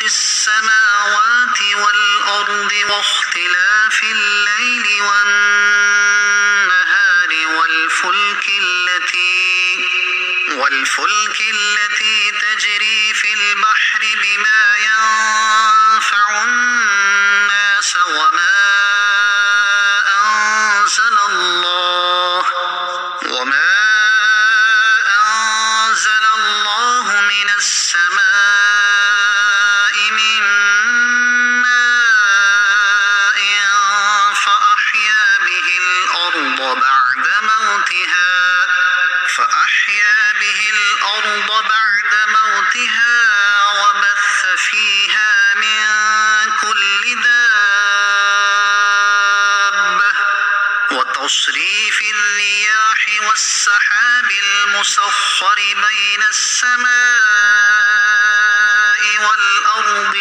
السماوات والأرض واختلاف الليل والنهار والفلك التي تجري في البحر بما ينفع الناس أنزل الله من السماء من ماء فأحيا به الأرض بعد موتها وبث فيها من كل دابة وتصريف الرياح والسحاب المسخر بين السماء والأرض